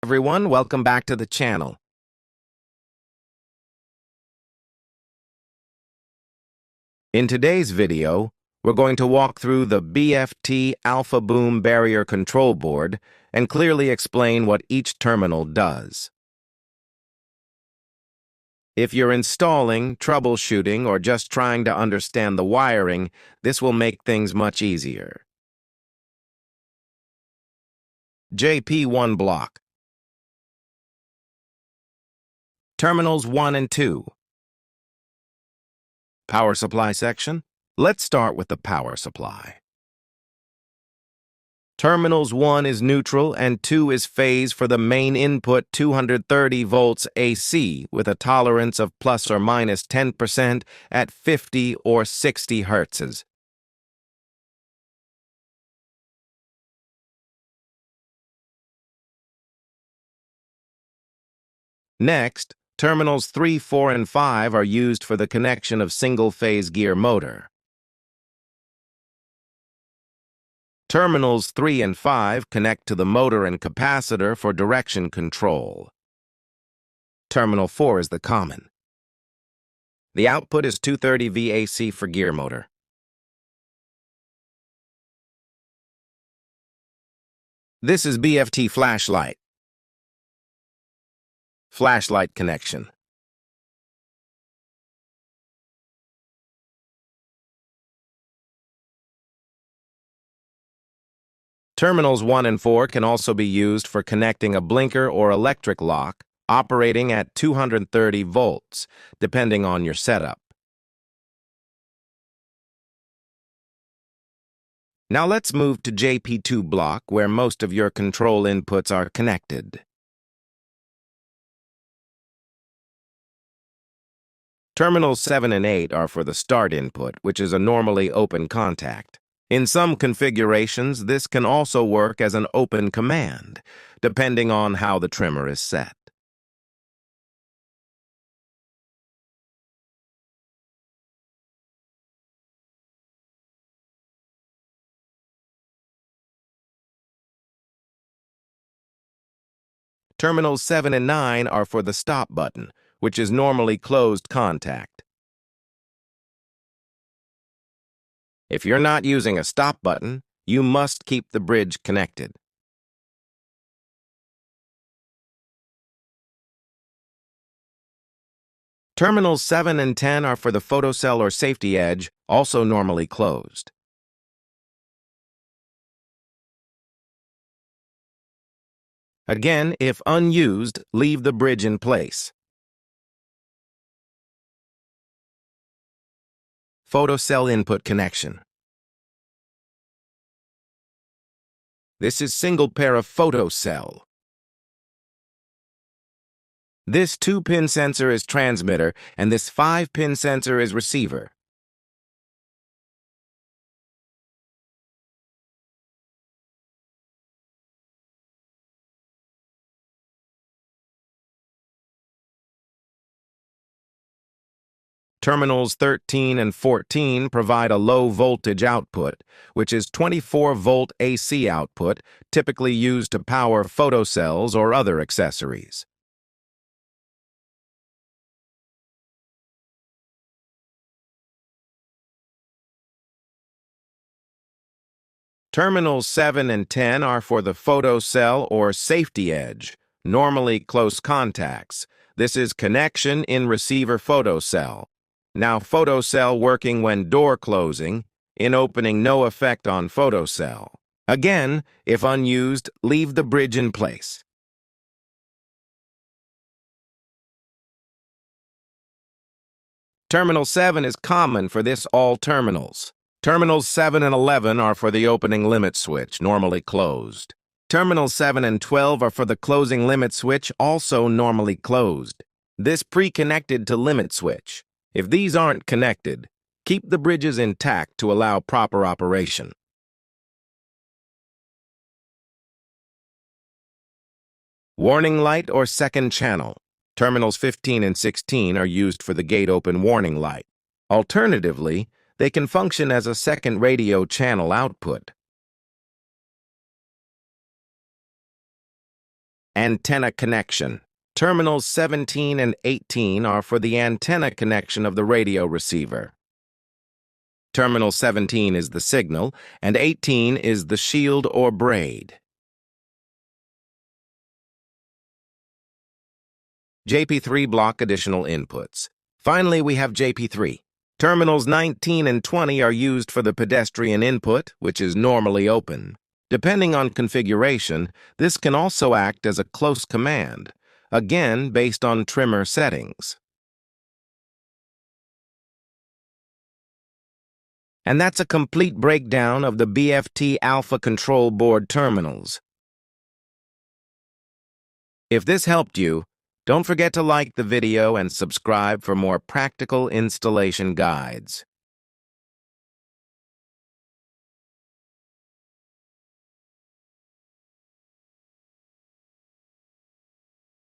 Everyone, welcome back to the channel. In today's video, we're going to walk through the BFT Alpha Boom Barrier Control Board and clearly explain what each terminal does. If you're installing, troubleshooting, or just trying to understand the wiring, this will make things much easier. JP1 block. Terminals 1 and 2. Power supply section. Let's start with the power supply. Terminals 1 is neutral and 2 is phase for the main input 230 volts AC with a tolerance of plus or minus 10% at 50 or 60 hertzes. Next, terminals 3, 4, and 5 are used for the connection of single-phase gear motor. Terminals 3 and 5 connect to the motor and capacitor for direction control. Terminal 4 is the common. The output is 230 VAC for gear motor. This is BFT flashlight. Flashlight connection. Terminals 1 and 4 can also be used for connecting a blinker or electric lock operating at 230 volts, depending on your setup. Now let's move to JP2 block, where most of your control inputs are connected. Terminals 7 and 8 are for the start input, which is a normally open contact. In some configurations, this can also work as an open command, depending on how the trimmer is set. Terminals 7 and 9 are for the stop button, which is normally closed contact. If you're not using a stop button, you must keep the bridge connected. Terminals 7 and 10 are for the photocell or safety edge, also normally closed. Again, if unused, leave the bridge in place. Photocell input connection. This is single pair of photocell. This 2-pin sensor is transmitter, and this 5-pin sensor is receiver. Terminals 13 and 14 provide a low voltage output, which is 24-volt AC output, typically used to power photocells or other accessories. Terminals 7 and 10 are for the photocell or safety edge, normally close contacts. This is connection in receiver photocell. Now photocell working when door closing, in opening no effect on photocell. Again, if unused, leave the bridge in place. Terminal 7 is common for this all terminals. Terminals 7 and 11 are for the opening limit switch, normally closed. Terminals 7 and 12 are for the closing limit switch, also normally closed. This pre-connected to limit switch. If these aren't connected, keep the bridges intact to allow proper operation. Warning light or second channel. Terminals 15 and 16 are used for the gate open warning light. Alternatively, they can function as a second radio channel output. Antenna connection. Terminals 17 and 18 are for the antenna connection of the radio receiver. Terminal 17 is the signal, and 18 is the shield or braid. JP3 block additional inputs. Finally, we have JP3. Terminals 19 and 20 are used for the pedestrian input, which is normally open. Depending on configuration, this can also act as a close command, again based on trimmer settings. And that's a complete breakdown of the BFT Alpha control board terminals. If this helped you, don't forget to like the video and subscribe for more practical installation guides.